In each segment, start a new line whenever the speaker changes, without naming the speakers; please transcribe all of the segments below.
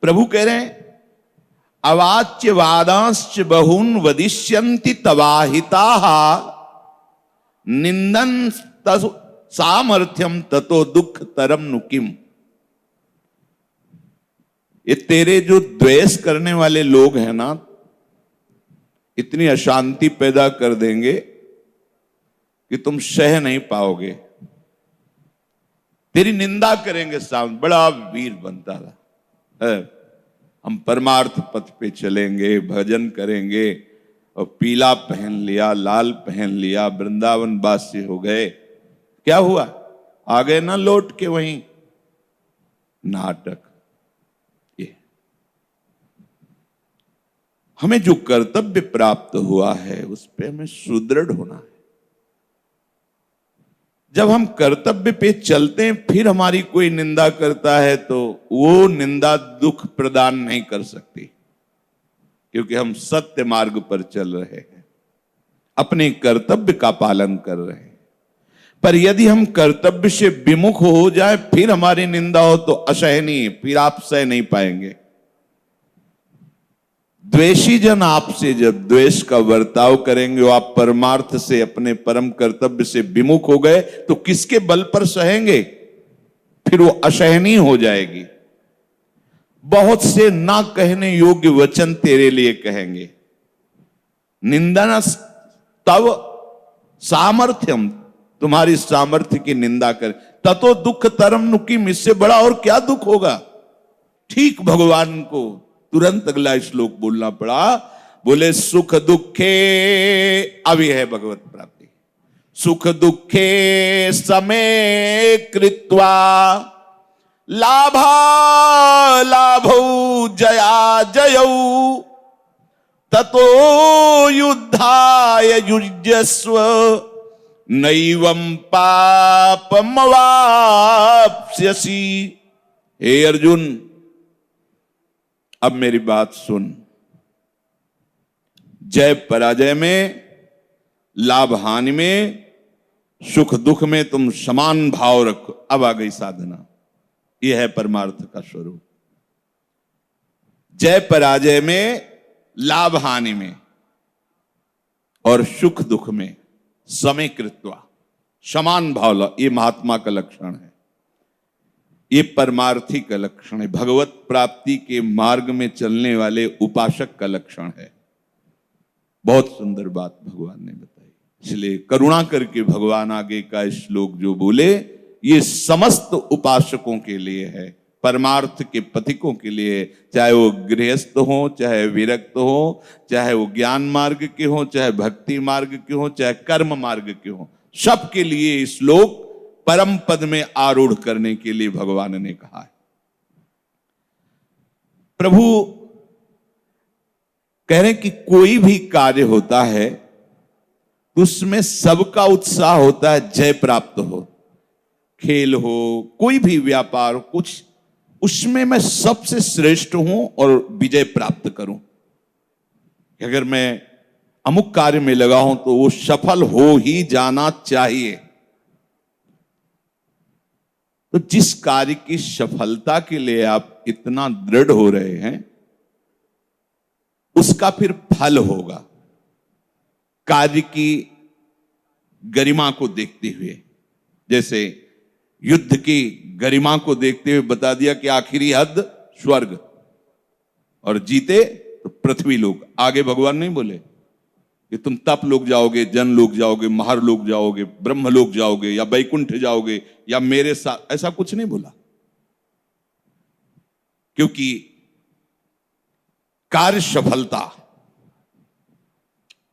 प्रभु कह रहे हैं अवाच्य वादांश्च बहून वदिष्यन्ति तवाहिता निंदन सामर्थ्यम ततो दुख तरम नुकिम। ये तेरे जो द्वेष करने वाले लोग हैं ना, इतनी अशांति पैदा कर देंगे कि तुम सह नहीं पाओगे। तेरी निंदा करेंगे, सामने बड़ा वीर बनता था, हम परमार्थ पथ पे चलेंगे, भजन करेंगे, और पीला पहन लिया, लाल पहन लिया, वृंदावन वासी हो गए। क्या हुआ? आ गए ना लौट के वहीं। नाटक। ये हमें जो कर्तव्य प्राप्त हुआ है उस पे हमें सुदृढ़ होना है। जब हम कर्तव्य पे चलते हैं फिर हमारी कोई निंदा करता है तो वो निंदा दुख प्रदान नहीं कर सकती, क्योंकि हम सत्य मार्ग पर चल रहे हैं, अपने कर्तव्य का पालन कर रहे हैं। पर यदि हम कर्तव्य से विमुख हो जाए फिर हमारी निंदा हो तो असहनीय, फिर आप सह नहीं पाएंगे। द्वेषी जन आपसे जब द्वेष का बर्ताव करेंगे, वो आप परमार्थ से, अपने परम कर्तव्य से विमुख हो गए तो किसके बल पर सहेंगे? फिर वो असहनीय हो जाएगी। बहुत से ना कहने योग्य वचन तेरे लिए कहेंगे। निंदन तव सामर्थ्यम, तुम्हारी सामर्थ्य की निंदा कर, ततो दुख तरम नुकिम, इससे बड़ा और क्या दुख होगा। ठीक भगवान को तुरंत अगला श्लोक बोलना पड़ा। बोले सुख दुखे, अभी है भगवत प्राप्ति, सुख दुखे समय कृत्वा लाभा लाभौ जया जयौ ततो युद्धाय युज्यस्व नैवं पापमवाप्स्यसि। हे अर्जुन, अब मेरी बात सुन। जय पराजय में, लाभ हानि में, सुख दुख में तुम समान भाव रखो। अब आ गई साधना। यह है परमार्थ का स्वरूप। जय पराजय में, लाभ हानि में और सुख दुख में समय कृत्वा, समान भाव लो। ये महात्मा का लक्षण है, ये परमार्थी का लक्षण है, भगवत प्राप्ति के मार्ग में चलने वाले उपासक का लक्षण है। बहुत सुंदर बात भगवान ने बताई। इसलिए करुणा करके भगवान आगे का श्लोक जो बोले, ये समस्त उपासकों के लिए है, परमार्थ के पथिकों के लिए, चाहे वो गृहस्थ हो, चाहे विरक्त हो, चाहे वो ज्ञान मार्ग के हो, चाहे भक्ति मार्ग के हो, चाहे कर्म मार्ग के हो, सबके लिए इस श्लोक परम पद में आरूढ़ करने के लिए भगवान ने कहा है। प्रभु कह रहे हैं कि कोई भी कार्य होता है तो उसमें सबका उत्साह होता है जय प्राप्त हो। खेल हो, कोई भी व्यापार हो, कुछ, उसमें मैं सबसे श्रेष्ठ हूं और विजय प्राप्त करूं। अगर मैं अमुक कार्य में लगा हूं तो वो सफल हो ही जाना चाहिए। तो जिस कार्य की सफलता के लिए आप इतना दृढ़ हो रहे हैं उसका फिर फल होगा। कार्य की गरिमा को देखते हुए, जैसे युद्ध की गरिमा को देखते हुए बता दिया कि आखिरी हद स्वर्ग, और जीते तो पृथ्वी लोक। आगे भगवान नहीं बोले कि तुम तप लोग जाओगे, जन लोग जाओगे, महार लोग जाओगे, ब्रह्म लोग जाओगे, या वैकुंठ जाओगे, या मेरे साथ, ऐसा कुछ नहीं बोला। क्योंकि कार्य सफलता,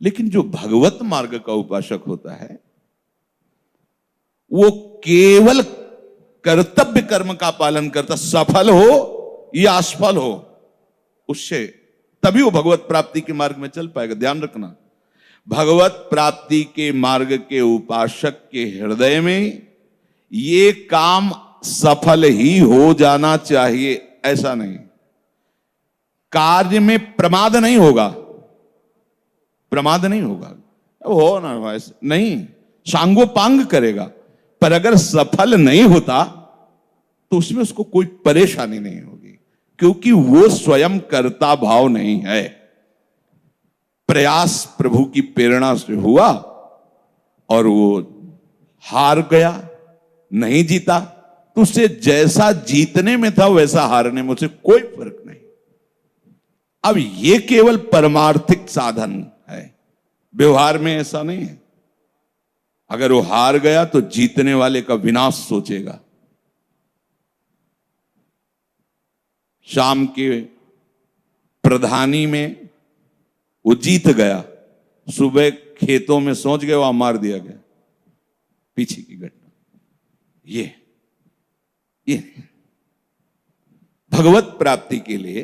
लेकिन जो भगवत मार्ग का उपासक होता है वो केवल कर्तव्य कर्म का पालन करता, सफल हो या असफल हो उससे, तभी वो भगवत प्राप्ति के मार्ग में चल पाएगा। ध्यान रखना, भगवत प्राप्ति के मार्ग के उपासक के हृदय में ये काम सफल ही हो जाना चाहिए, ऐसा नहीं। कार्य में प्रमाद नहीं होगा, प्रमाद नहीं होगा, हो ना हो ऐसे नहीं, सांगोपांग करेगा। पर अगर सफल नहीं होता तो उसमें उसको कोई परेशानी नहीं होगी, क्योंकि वो स्वयं कर्ता भाव नहीं है। प्रयास प्रभु की प्रेरणा से हुआ और वो हार गया, नहीं जीता, तो उससे जैसा जीतने में था वैसा हारने में उसे कोई फर्क नहीं। अब ये केवल परमार्थिक साधन है, व्यवहार में ऐसा नहीं है। अगर वो हार गया तो जीतने वाले का विनाश सोचेगा। शाम के प्रधानी में वो जीत गया, सुबह खेतों में सोच गए, वहां मार दिया गया। पीछे की घटना ये भगवत प्राप्ति के लिए,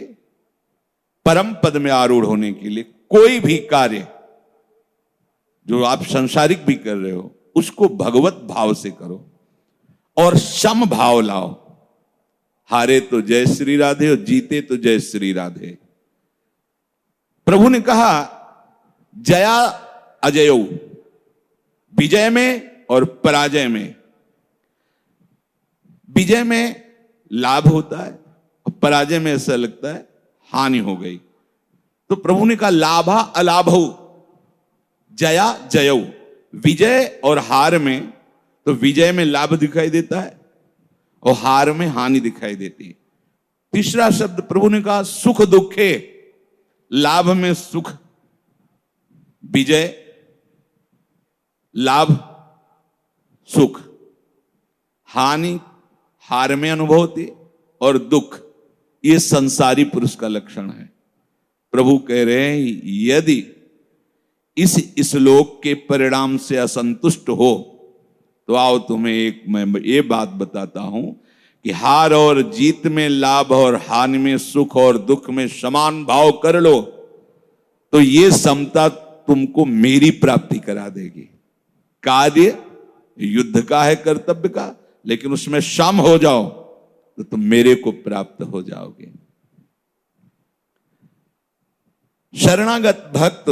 परम पद में आरूढ़ होने के लिए कोई भी कार्य जो आप संसारिक भी कर रहे हो उसको भगवत भाव से करो और सम भाव लाओ। हारे तो जय श्री राधे और जीते तो जय श्री राधे। प्रभु ने कहा जया अजयो, विजय में और पराजय में। विजय में लाभ होता है और पराजय में ऐसा लगता है हानि हो गई। तो प्रभु ने कहा लाभा अलाभौ जया जयौ। विजय और हार में, तो विजय में लाभ दिखाई देता है और हार में हानि दिखाई देती है। तीसरा शब्द प्रभु ने कहा सुख दुखे। लाभ में सुख, विजय, लाभ, सुख, हानि हार में अनुभव होती और दुख ये संसारी पुरुष का लक्षण है। प्रभु कह रहे हैं यदि इस श्लोक के परिणाम से असंतुष्ट हो तो आओ तुम्हें मैं ये बात बताता हूं कि हार और जीत में, लाभ और हानि में, सुख और दुख में समान भाव कर लो तो ये समता तुमको मेरी प्राप्ति करा देगी। कार्य युद्ध का है, कर्तव्य का, लेकिन उसमें सम हो जाओ तो तुम मेरे को प्राप्त हो जाओगे। शरणागत भक्त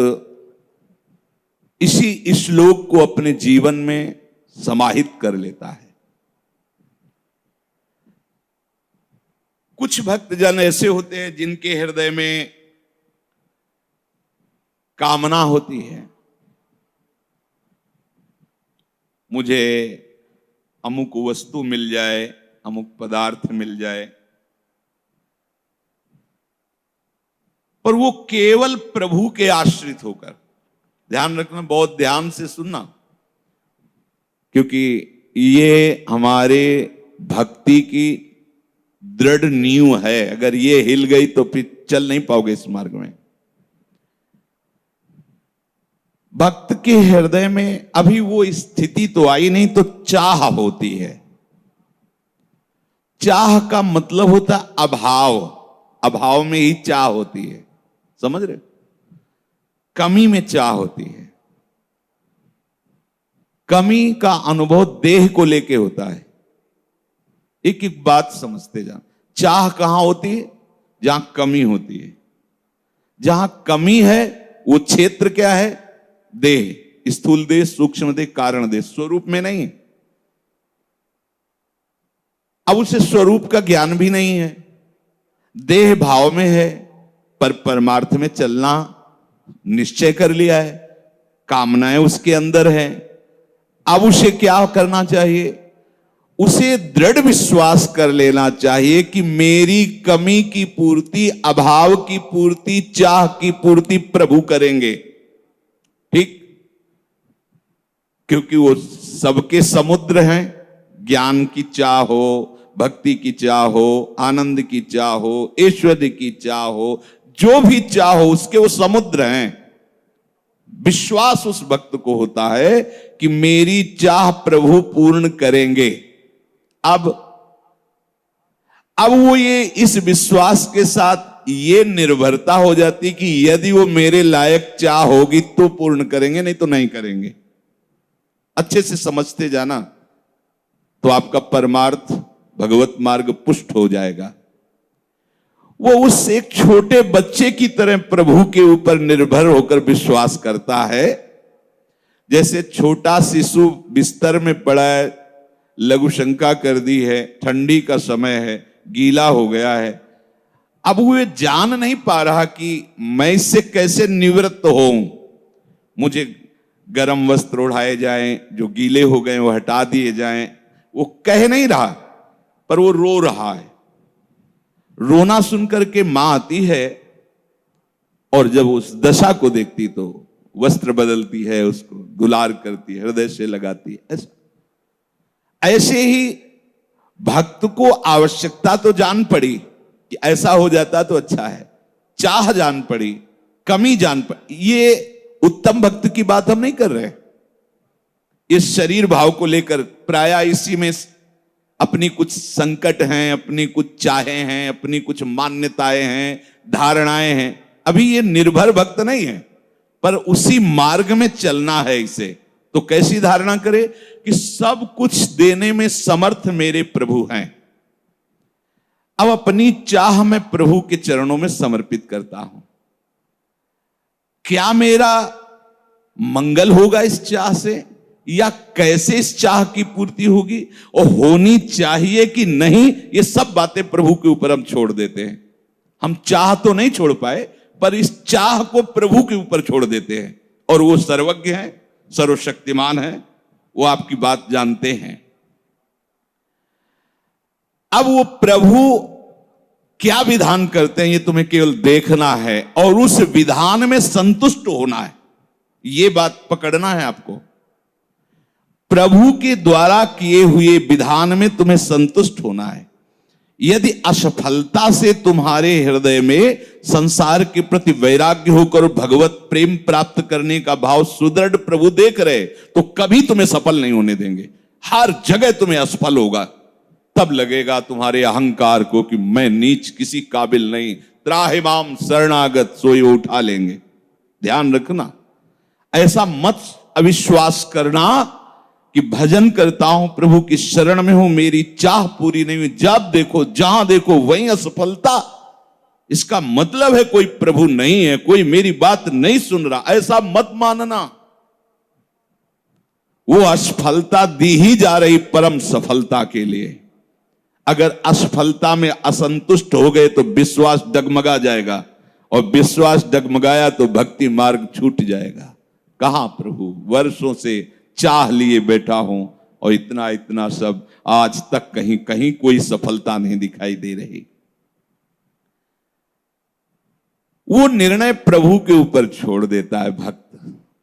इसी श्लोक को अपने जीवन में समाहित कर लेता है। कुछ भक्तजन ऐसे होते हैं जिनके हृदय में कामना होती है, मुझे अमुक वस्तु मिल जाए, अमुक पदार्थ मिल जाए, पर वो केवल प्रभु के आश्रित होकर। ध्यान रखना, बहुत ध्यान से सुनना, क्योंकि ये हमारे भक्ति की दृढ़ नींव है। अगर ये हिल गई तो फिर चल नहीं पाओगे इस मार्ग में। भक्त के हृदय में अभी वो स्थिति तो आई नहीं, तो चाह होती है। चाह का मतलब होता अभाव, अभाव में ही चाह होती है, समझ रहे? कमी में चाह होती है। कमी का अनुभव देह को लेके होता है। एक एक बात समझते जाओ। चाह कहां होती है? जहां कमी होती है। जहां कमी है वो क्षेत्र क्या है? देह, स्थूल देह, सूक्ष्म देह, कारण देह, स्वरूप में नहीं। अब उसे स्वरूप का ज्ञान भी नहीं है, देह भाव में है, पर परमार्थ में चलना निश्चय कर लिया है, कामनाएं उसके अंदर है। अब उसे क्या करना चाहिए? उसे दृढ़ विश्वास कर लेना चाहिए कि मेरी कमी की पूर्ति, अभाव की पूर्ति, चाह की पूर्ति प्रभु करेंगे। ठीक? क्योंकि वो सबके समुद्र हैं। ज्ञान की चाह हो, भक्ति की चाह हो, आनंद की चाह हो, ऐश्वर्य की चाह हो, जो भी चाह हो उसके वो समुद्र हैं। विश्वास उस भक्त को होता है कि मेरी चाह प्रभु पूर्ण करेंगे। अब वो ये इस विश्वास के साथ ये निर्भरता हो जाती कि यदि वो मेरे लायक चाह होगी तो पूर्ण करेंगे, नहीं तो नहीं करेंगे। अच्छे से समझते जाना तो आपका परमार्थ भगवत मार्ग पुष्ट हो जाएगा। वो उस एक छोटे बच्चे की तरह प्रभु के ऊपर निर्भर होकर विश्वास करता है। जैसे छोटा शिशु बिस्तर में पड़ा है, लघु शंका कर दी है, ठंडी का समय है, गीला हो गया है। अब वो ये जान नहीं पा रहा कि मैं इससे कैसे निवृत्त होऊं। मुझे गर्म वस्त्र ओढ़ाए जाएं, जो गीले हो गए वो हटा दिए जाएं। वो कह नहीं रहा, पर वो रो रहा है। रोना सुनकर के मां आती है और जब उस दशा को देखती तो वस्त्र बदलती है, उसको दुलार करती है, हृदय से लगाती है। ऐसे ही भक्त को आवश्यकता तो जान पड़ी कि ऐसा हो जाता तो अच्छा है, चाह जान पड़ी, कमी जान पड़ी। ये उत्तम भक्त की बात हम नहीं कर रहे। इस शरीर भाव को लेकर प्रायः इसी में अपनी कुछ संकट हैं, अपनी कुछ चाहे हैं, अपनी कुछ मान्यताएं हैं, धारणाएं हैं। अभी ये निर्भर भक्त नहीं है, पर उसी मार्ग में चलना है इसे। तो कैसी धारणा करे कि सब कुछ देने में समर्थ मेरे प्रभु हैं। अब अपनी चाह मैं प्रभु के चरणों में समर्पित करता हूं। क्या मेरा मंगल होगा इस चाह से, या कैसे इस चाह की पूर्ति होगी और होनी चाहिए कि नहीं, ये सब बातें प्रभु के ऊपर हम छोड़ देते हैं। हम चाह तो नहीं छोड़ पाए, पर इस चाह को प्रभु के ऊपर छोड़ देते हैं। और वो सर्वज्ञ है, सर्वशक्तिमान है, वो आपकी बात जानते हैं। अब वो प्रभु क्या विधान करते हैं ये तुम्हें केवल देखना है और उस विधान में संतुष्ट होना है। ये बात पकड़ना है आपको। प्रभु के द्वारा किए हुए विधान में तुम्हें संतुष्ट होना है। यदि असफलता से तुम्हारे हृदय में संसार के प्रति वैराग्य होकर भगवत प्रेम प्राप्त करने का भाव सुदृढ़ प्रभु देख रहे, तो कभी तुम्हें सफल नहीं होने देंगे। हर जगह तुम्हें असफल होगा। तब लगेगा तुम्हारे अहंकार को कि मैं नीच, किसी काबिल नहीं, त्राहिमाम शरणागत, सोई उठा लेंगे। ध्यान रखना, ऐसा मत अविश्वास करना कि भजन करता हूं, प्रभु की शरण में हूं, मेरी चाह पूरी नहीं हुई, जब देखो जहां देखो वहीं असफलता। इसका मतलब है कोई प्रभु नहीं है, कोई मेरी बात नहीं सुन रहा। ऐसा मत मानना। वो असफलता दी ही जा रही परम सफलता के लिए। अगर असफलता में असंतुष्ट हो गए तो विश्वास डगमगा जाएगा, और विश्वास डगमगाया तो भक्ति मार्ग छूट जाएगा। कहां प्रभु, वर्षों से चाह लिए बैठा हूं और इतना इतना सब, आज तक कहीं कहीं कोई सफलता नहीं दिखाई दे रही। वो निर्णय प्रभु के ऊपर छोड़ देता है भक्त।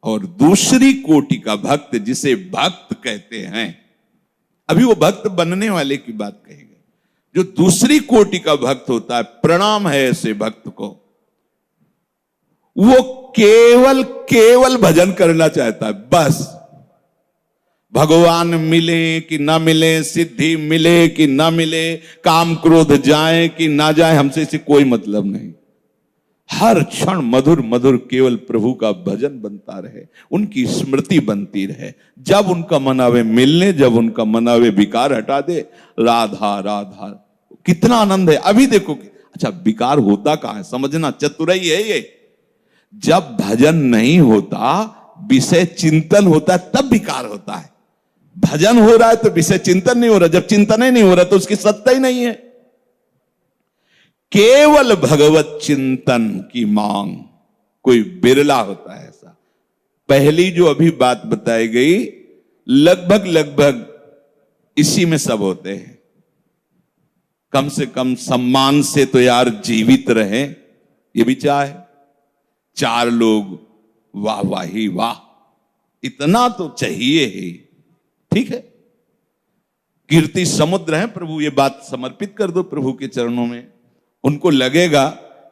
और दूसरी कोटि का भक्त, जिसे भक्त कहते हैं, अभी वो भक्त बनने वाले की बात कहेंगे। जो दूसरी कोटि का भक्त होता है, प्रणाम है ऐसे भक्त को। वो केवल केवल भजन करना चाहता है, बस। भगवान मिले कि ना मिले, सिद्धि मिले कि ना मिले, काम क्रोध जाए कि ना जाए, हमसे इसे कोई मतलब नहीं। हर क्षण मधुर मधुर केवल प्रभु का भजन बनता रहे, उनकी स्मृति बनती रहे। जब उनका मन आवे मिलने, जब उनका मन आवे विकार हटा दे, राधा राधा। कितना आनंद है। अभी देखो, अच्छा विकार होता कहां है, समझना, चतुराई है ये। जब भजन नहीं होता, विषय चिंतन होता है, तब विकार होता है। भजन हो रहा है तो विषय चिंतन नहीं हो रहा। जब चिंतन ही नहीं हो रहा तो उसकी सत्ता ही नहीं है। केवल भगवत चिंतन की मांग कोई बिरला होता है ऐसा। पहली जो अभी बात बताई गई, लगभग लगभग इसी में सब होते हैं। कम से कम सम्मान से तो यार जीवित रहे, ये भी चाहे। चार लोग वाह वाही वाह, इतना तो चाहिए ही। ठीक है, कीर्ति समुद्र है प्रभु, ये बात समर्पित कर दो प्रभु के चरणों में। उनको लगेगा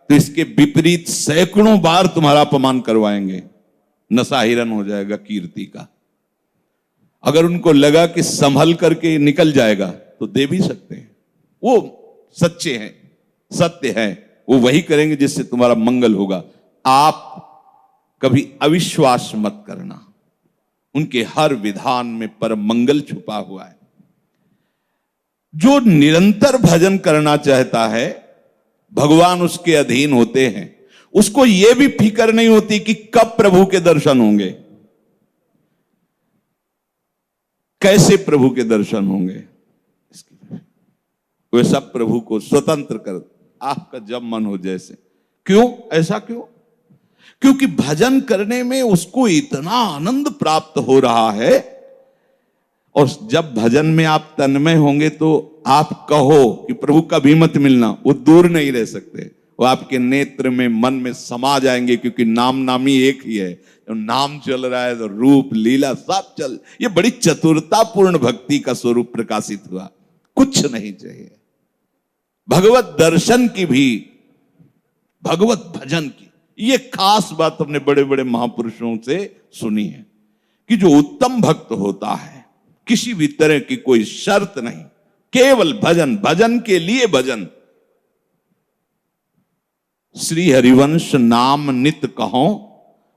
तो इसके विपरीत सैकड़ों बार तुम्हारा अपमान करवाएंगे, नशा हिरन हो जाएगा कीर्ति का। अगर उनको लगा कि संभल करके निकल जाएगा तो दे भी सकते हैं। वो सच्चे हैं, सत्य है, वो वही करेंगे जिससे तुम्हारा मंगल होगा। आप कभी अविश्वास मत करना, उनके हर विधान में परम मंगल छुपा हुआ है। जो निरंतर भजन करना चाहता है, भगवान उसके अधीन होते हैं। उसको यह भी फिक्र नहीं होती कि कब प्रभु के दर्शन होंगे, कैसे प्रभु के दर्शन होंगे। वे सब प्रभु को स्वतंत्र कर आपका जब मन हो जैसे। क्यों? ऐसा क्यों? क्योंकि भजन करने में उसको इतना आनंद प्राप्त हो रहा है, और जब भजन में आप तन्मय होंगे तो आप कहो कि प्रभु कभी मत मिलना, वो दूर नहीं रह सकते, वो आपके नेत्र में मन में समा जाएंगे, क्योंकि नाम नामी एक ही है। तो नाम चल रहा है तो रूप लीला सब चल, ये बड़ी चतुरतापूर्ण भक्ति का स्वरूप प्रकाशित हुआ। कुछ नहीं चाहिए, भगवत दर्शन की भी, भगवत भजन की, ये खास बात हमने बड़े बड़े महापुरुषों से सुनी है कि जो उत्तम भक्त होता है, किसी भी तरह की कोई शर्त नहीं, केवल भजन, भजन के लिए भजन। श्री हरिवंश नाम नित कहो,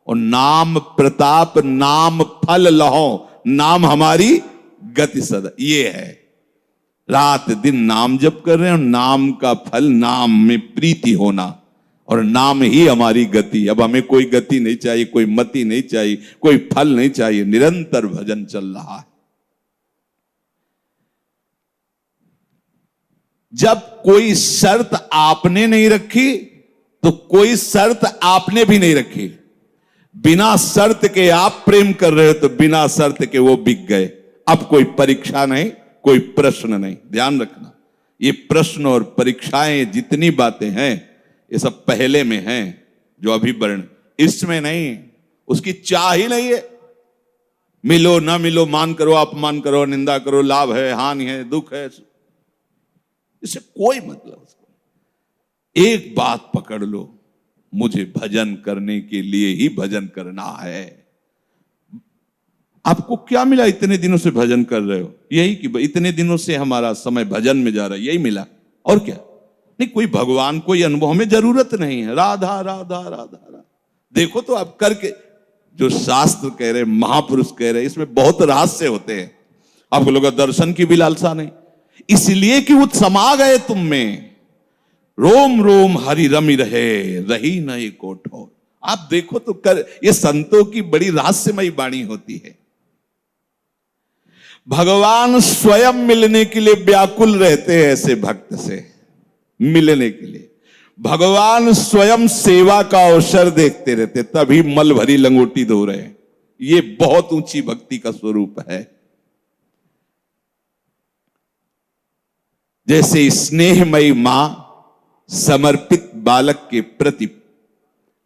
और नाम प्रताप नाम फल लहो, नाम हमारी गति सदा, ये है। रात दिन नाम जप कर रहे हैं, और नाम का फल नाम में प्रीति होना, और नाम ही हमारी गति। अब हमें कोई गति नहीं चाहिए, कोई मति नहीं चाहिए, कोई फल नहीं चाहिए, निरंतर भजन चल रहा है। जब कोई शर्त आपने नहीं रखी तो कोई शर्त आपने भी नहीं रखी। बिना शर्त के आप प्रेम कर रहे हो तो बिना शर्त के वो बिक गए। अब कोई परीक्षा नहीं, कोई प्रश्न नहीं। ध्यान रखना, ये प्रश्न और परीक्षाएं जितनी बातें हैं ये सब पहले में हैं, जो अभी वर्ण, इसमें नहीं, उसकी चाह ही नहीं है। मिलो ना मिलो, मान करो अपमान करो, निंदा करो, लाभ है हानि है दुख है, इससे कोई मतलब। एक बात पकड़ लो, मुझे भजन करने के लिए ही भजन करना है। आपको क्या मिला इतने दिनों से भजन कर रहे हो? यही कि इतने दिनों से हमारा समय भजन में जा रहा है, यही मिला। और क्या? नहीं, कोई भगवान कोई अनुभव में जरूरत नहीं है। राधा राधा राधा राधा देखो तो आप करके, जो शास्त्र कह रहे, महापुरुष कह रहे, इसमें बहुत रहस्य होते हैं। आप लोगों का दर्शन की भी लालसा नहीं, इसलिए कि वो समा गए तुम में। रोम रोम हरि रमि रहे, रही न एक कोठोर। आप देखो तो कर, ये संतों की बड़ी रहस्यमयी वाणी होती है। भगवान स्वयं मिलने के लिए व्याकुल रहते हैं ऐसे भक्त से, मिलने के लिए। भगवान स्वयं सेवा का अवसर देखते रहते, तभी मल भरी लंगोटी धो रहे हैं। ये बहुत ऊंची भक्ति का स्वरूप है। जैसे स्नेहमयी मां समर्पित बालक के प्रति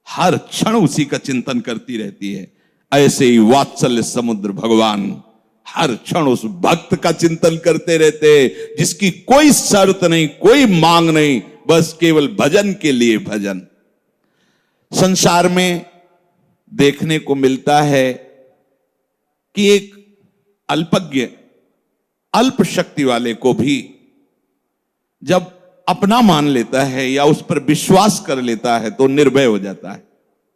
हर क्षण उसी का चिंतन करती रहती है, ऐसे ही वात्सल्य समुद्र भगवान हर क्षण उस भक्त का चिंतन करते रहते, जिसकी कोई शर्त नहीं, कोई मांग नहीं, बस केवल भजन के लिए भजन। संसार में देखने को मिलता है कि एक अल्पज्ञ, अल्प शक्ति वाले को भी जब अपना मान लेता है या उस पर विश्वास कर लेता है तो निर्भय हो जाता है।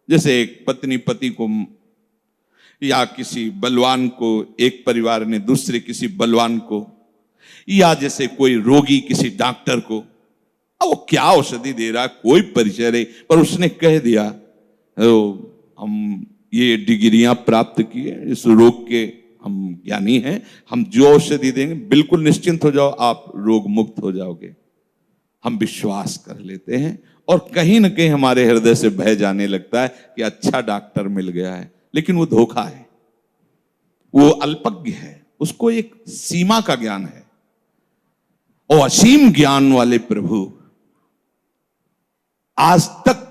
जैसे एक पत्नी पति को, या किसी बलवान को एक परिवार ने दूसरे किसी बलवान को, या जैसे कोई रोगी किसी डॉक्टर को, अब वो क्या औषधि दे रहा कोई परिचय नहीं, पर उसने कह दिया हम ये डिग्रियां प्राप्त किए, इस रोग के हम ज्ञानी हैं, हम जो औषधि देंगे बिल्कुल निश्चिंत हो जाओ, आप रोग मुक्त हो जाओगे। हम विश्वास कर लेते हैं और कहीं ना कहीं हमारे हृदय से बह जाने लगता है कि अच्छा डॉक्टर मिल गया है, लेकिन वो धोखा है, वो अल्पज्ञ है, उसको एक सीमा का ज्ञान है। और असीम ज्ञान वाले प्रभु, आज तक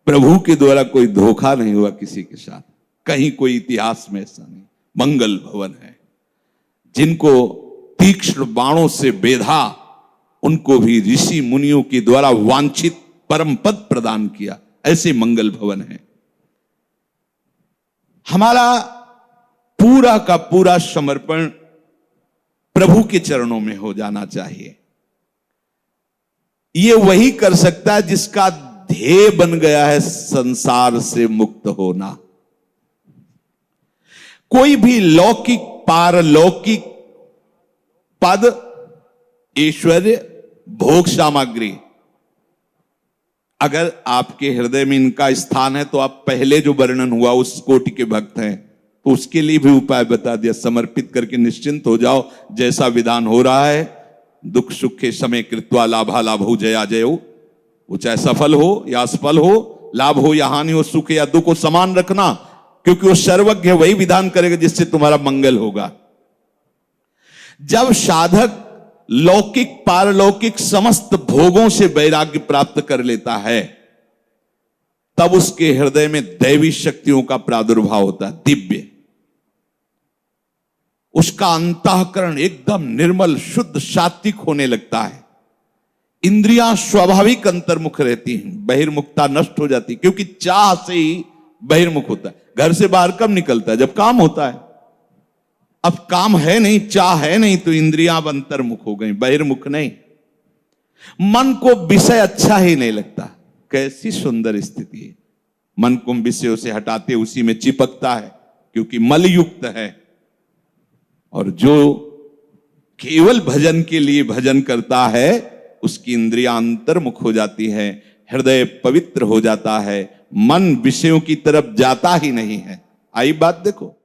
प्रभु के द्वारा कोई धोखा नहीं हुआ किसी के साथ, कहीं कोई इतिहास में ऐसा नहीं। मंगल भवन है, जिनको तीक्ष्ण बाणों से बेधा, उनको भी ऋषि मुनियों के द्वारा वांछित परम पद प्रदान किया, ऐसे मंगल भवन है। हमारा पूरा का पूरा समर्पण प्रभु के चरणों में हो जाना चाहिए। ये वही कर सकता है जिसका ध्येय बन गया है संसार से मुक्त होना। कोई भी लौकिक पारलौकिक पद, ऐश्वर्य, भोग सामग्री, अगर आपके हृदय में इनका स्थान है तो आप पहले जो वर्णन हुआ उस कोटि के भक्त हैं, तो उसके लिए भी उपाय बता दिया। समर्पित करके निश्चिंत हो जाओ, जैसा विधान हो रहा है दुख सुखे समय कृत्वा लाभा लाभो जया जयो। वो चाहे सफल हो या असफल हो, लाभ हो या हानि हो, सुख या दुख हो, समान रखना, क्योंकि वो सर्वज्ञ है, वही विधान करेगा जिससे तुम्हारा मंगल होगा। जब साधक लौकिक पारलौकिक समस्त भोगों से वैराग्य प्राप्त कर लेता है, तब उसके हृदय में दैवी शक्तियों का प्रादुर्भाव होता है, दिव्य। उसका अंतःकरण एकदम निर्मल शुद्ध सात्विक होने लगता है। इंद्रियां स्वाभाविक अंतर्मुख रहती हैं, बहिर्मुखता नष्ट हो जाती, क्योंकि चाह से ही बहिर्मुख होता है। घर से बाहर कब निकलता है? जब काम होता है। अब काम है नहीं, चाह है नहीं, तो इंद्रियां अब अंतर्मुख हो गई, बहिर्मुख नहीं। मन को विषय अच्छा ही नहीं लगता। कैसी सुंदर स्थिति है। मन को विषयों से हटाते उसी में चिपकता है, क्योंकि मलयुक्त है। और जो केवल भजन के लिए भजन करता है, उसकी इंद्रियां अंतर्मुख हो जाती है, हृदय पवित्र हो जाता है, मन विषयों की तरफ जाता ही नहीं है। आई बात देखो।